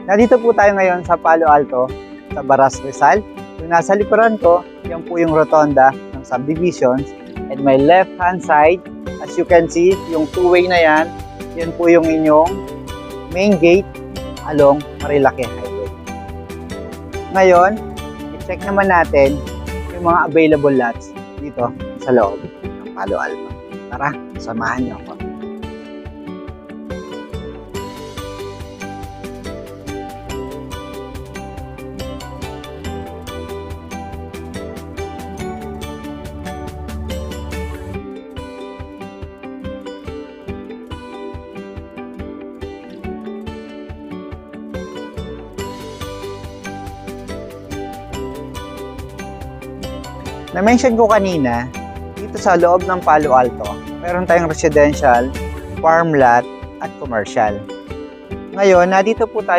Nandito po tayo ngayon sa Palo Alto, sa Baras, Rizal. Yung nasa likuran ko, yan po yung rotonda ng subdivisions. And my left hand side, as you can see, yung two-way na yan, yan po yung inyong main gate along Marilake Highway. Ngayon, i-check naman natin yung mga available lots dito sa loob ng Palo Alto. Tara, samahan niyo ako. Na-mention ko kanina, dito sa loob ng Palo Alto, meron tayong residential, farm lot, at commercial. Ngayon, nandito po tayo